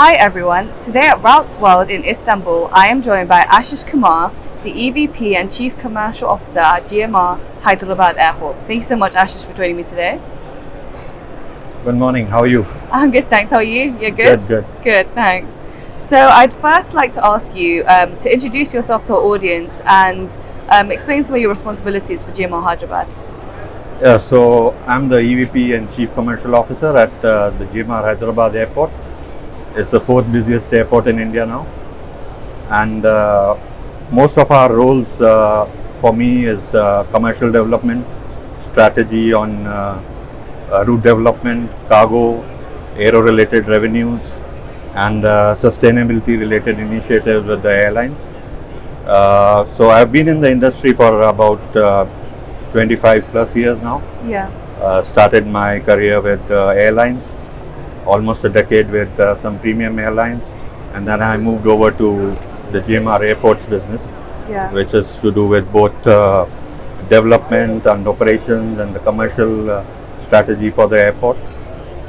Hi everyone, today at Routes World in Istanbul, I am joined by Ashish Kumar, the EVP and Chief Commercial Officer at GMR Hyderabad Airport. Thank you so much, Ashish, for joining me today. Good morning, how are you? I'm good, thanks. How are you? You're good? Good. Good, thanks. So I'd first like to ask you to introduce yourself to our audience and explain some of your responsibilities for GMR Hyderabad. Yeah, so I'm the EVP and Chief Commercial Officer at the GMR Hyderabad Airport. It's the fourth busiest airport in India now. And most of our roles for me is commercial development, strategy on route development, cargo, aero-related revenues, and sustainability-related initiatives with the airlines. So I've been in the industry for about 25 plus years now. Yeah. Started my career with airlines, almost a decade with some premium airlines, and then I moved over to the GMR Airports business, which is to do with both development and operations and the commercial strategy for the airport.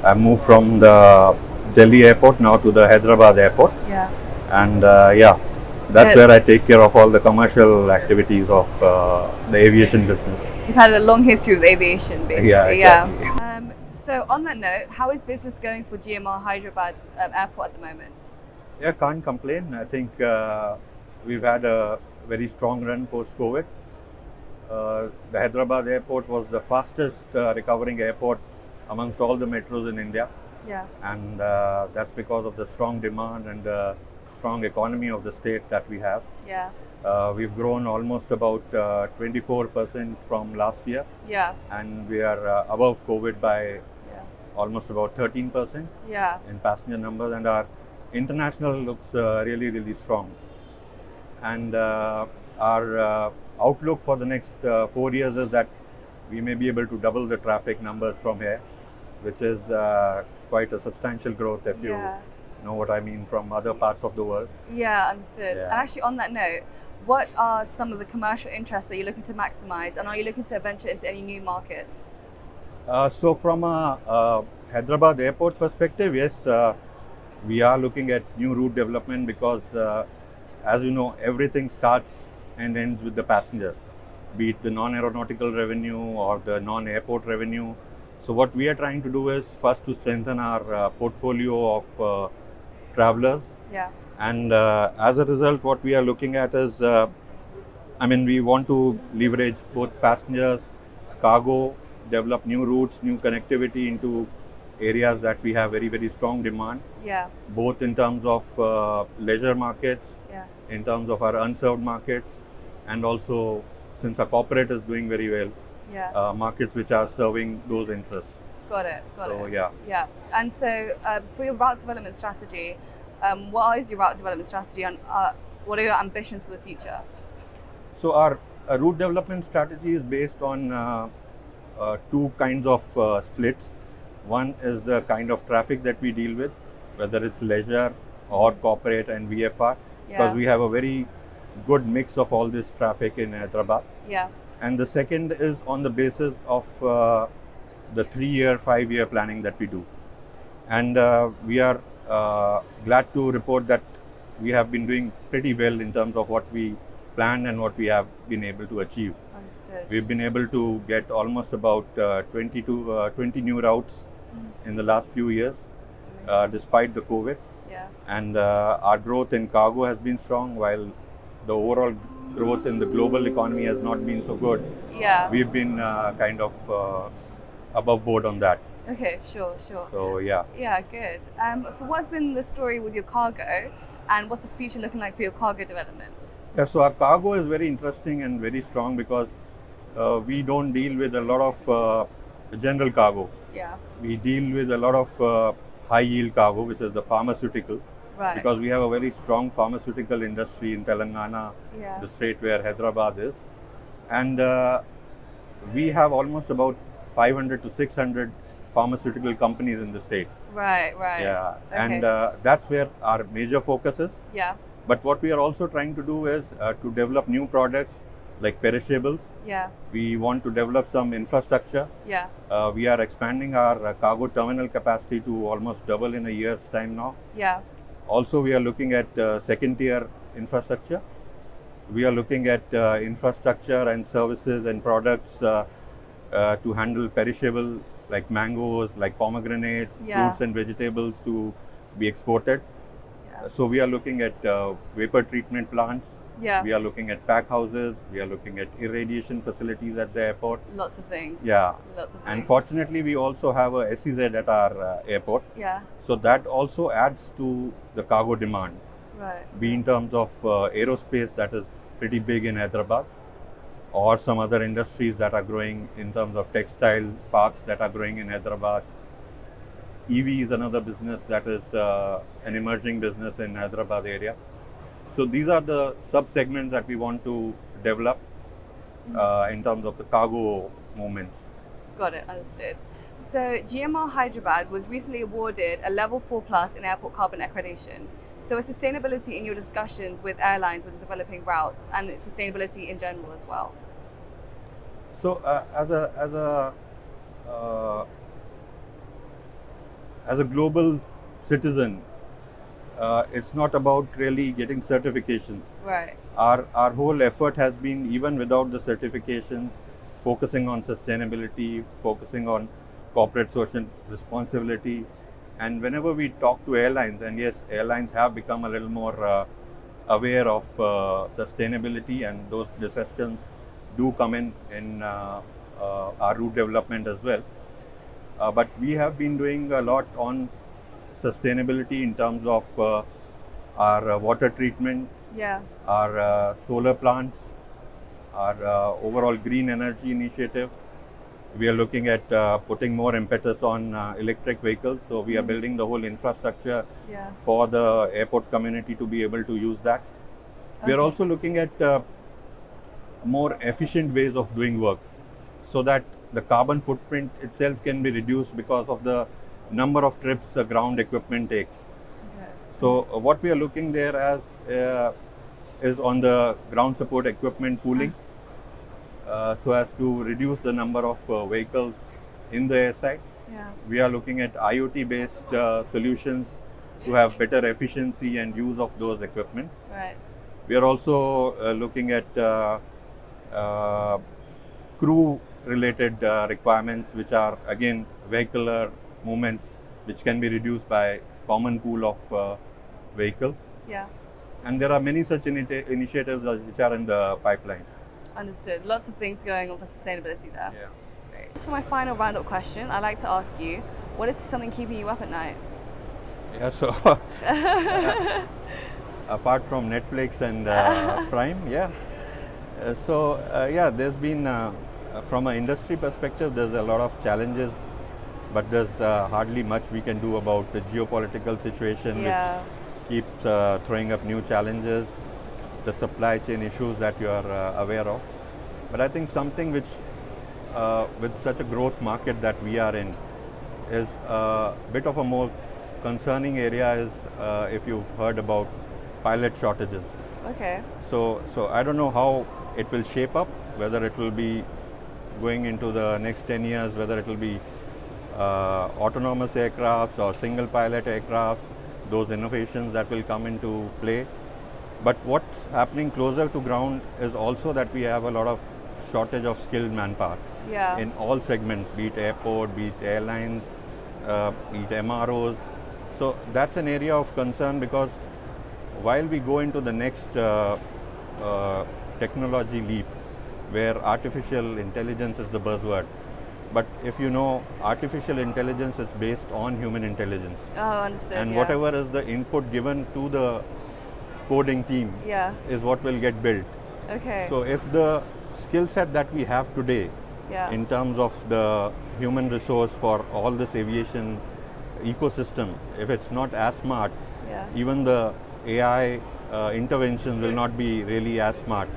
I moved from the Delhi airport now to the Hyderabad airport, and that's where I take care of all the commercial activities of the aviation business. You've had a long history with aviation, basically. Yeah, exactly. So on that note, how is business going for GMR Hyderabad Airport at the moment? Yeah, can't complain. I think we've had a very strong run post-COVID. The Hyderabad airport was the fastest recovering airport amongst all the metros in India. Yeah. And that's because of the strong demand and the strong economy of the state that we have. Yeah. We've grown almost about 24% from last year. Yeah. And we are above COVID by almost about 13% in passenger numbers, and our international looks really, really strong. And our outlook for the next 4 years is that we may be able to double the traffic numbers from here, which is quite a substantial growth if you know what I mean from other parts of the world. Yeah, understood. Yeah. And actually on that note, what are some of the commercial interests that you're looking to maximize, and are you looking to venture into any new markets? So from a Hyderabad airport perspective, yes, we are looking at new route development because as you know, everything starts and ends with the passenger, be it the non-aeronautical revenue or the non-airport revenue. So what we are trying to do is first to strengthen our portfolio of travelers. Yeah. And as a result, what we are looking at is, we want to leverage both passengers, cargo, develop new routes, new connectivity into areas that we have very, very strong demand. Yeah. Both in terms of leisure markets, in terms of our unserved markets, and also since our corporate is doing very well, markets which are serving those interests. Got it. So, yeah. And so for your route development strategy, what is your route development strategy, and what are your ambitions for the future? So our route development strategy is based on two kinds of splits. One is the kind of traffic that we deal with, whether it's leisure or corporate and VFR, because we have a very good mix of all this traffic in Hyderabad. Yeah. And the second is on the basis of the 3-year, 5-year planning that we do. And we are glad to report that we have been doing pretty well in terms of what we planned and what we have been able to achieve. Understood. We've been able to get almost about 20 new routes in the last few years, despite the COVID. Yeah. And our growth in cargo has been strong, while the overall growth in the global economy has not been so good. Yeah. We've been kind of above board on that. Okay, sure. So yeah. Yeah, good. So what's been the story with your cargo, and what's the future looking like for your cargo development? Yeah, so our cargo is very interesting and very strong because we don't deal with a lot of general cargo. Yeah. We deal with a lot of high yield cargo, which is the pharmaceutical. Right. Because we have a very strong pharmaceutical industry in Telangana, the state where Hyderabad is. And we have almost about 500 to 600 pharmaceutical companies in the state. Right. Yeah. Okay. And that's where our major focus is. Yeah. But what we are also trying to do is to develop new products like perishables. Yeah. We want to develop some infrastructure. Yeah. We are expanding our cargo terminal capacity to almost double in a year's time now. Yeah. Also, we are looking at second tier infrastructure. We are looking at infrastructure and services and products to handle perishable like mangoes, like pomegranates, Yeah. fruits and vegetables to be exported. Yeah. So we are looking at vapor treatment plants. Yeah. We are looking at pack houses. We are looking at irradiation facilities at the airport. Lots of things. Yeah. Lots of things. And fortunately, we also have a SEZ at our airport. Yeah. So that also adds to the cargo demand. Right. Be in terms of aerospace, that is pretty big in Hyderabad, or some other industries that are growing in terms of textile parks that are growing in Hyderabad. EV is another business that is an emerging business in Hyderabad area. So these are the sub-segments that we want to develop in terms of the cargo movements. Got it, understood. So GMR Hyderabad was recently awarded a level 4+ in airport carbon accreditation. So is sustainability in your discussions with airlines when developing routes, and sustainability in general as well? So as a global citizen, it's not about really getting certifications. Right. Our whole effort has been, even without the certifications, focusing on sustainability, focusing on corporate social responsibility. And whenever we talk to airlines, and yes, airlines have become a little more aware of sustainability, and those discussions do come in our route development as well. But we have been doing a lot on sustainability in terms of our water treatment, Yeah. our solar plants, our overall green energy initiative. We are looking at putting more impetus on electric vehicles. So we are building the whole infrastructure Yeah. for the airport community to be able to use that. We are Okay. also looking at more efficient ways of doing work, so that the carbon footprint itself can be reduced because of the number of trips the ground equipment takes. Okay. So what we are looking there as is on the ground support equipment pooling, so as to reduce the number of vehicles in the airside. Yeah. We are looking at IoT based solutions to have better efficiency and use of those equipment. Right. We are also looking at crew related requirements, which are again vehicular movements, which can be reduced by common pool of vehicles. Yeah. And there are many such initiatives which are in the pipeline. Understood. Lots of things going on for sustainability there. Yeah. Great. Just for my final roundup question, I'd like to ask you, what is something keeping you up at night? Yeah, so apart from Netflix and Prime, yeah. There's been, from an industry perspective, there's a lot of challenges, but there's hardly much we can do about the geopolitical situation, Yeah. which keeps throwing up new challenges, the supply chain issues that you are aware of. But I think something which, with such a growth market that we are in, is a bit of a more concerning area is if you've heard about pilot shortages. Okay. So I don't know how it will shape up, whether it will be going into the next 10 years, whether it will be autonomous aircrafts or single pilot aircrafts, those innovations that will come into play. But what's happening closer to ground is also that we have a lot of shortage of skilled manpower Yeah. in all segments, be it airport, be it airlines, be it MROs. So that's an area of concern, because while we go into the next technology leap, where artificial intelligence is the buzzword, but if you know, artificial intelligence is based on human intelligence, Oh, understood. and yeah. whatever is the input given to the coding team Yeah. is what will get built. Okay. So if the skill set that we have today yeah. in terms of the human resource for all this aviation ecosystem, if it's not as smart, Yeah. even the AI interventions will not be really as smart,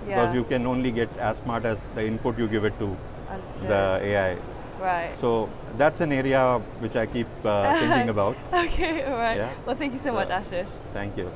because Yeah. you can only get as smart as the input you give it to Understood. the AI. Right. So that's an area which I keep thinking about. Okay. All right. Yeah. Well, thank you so much, Ashish. Thank you.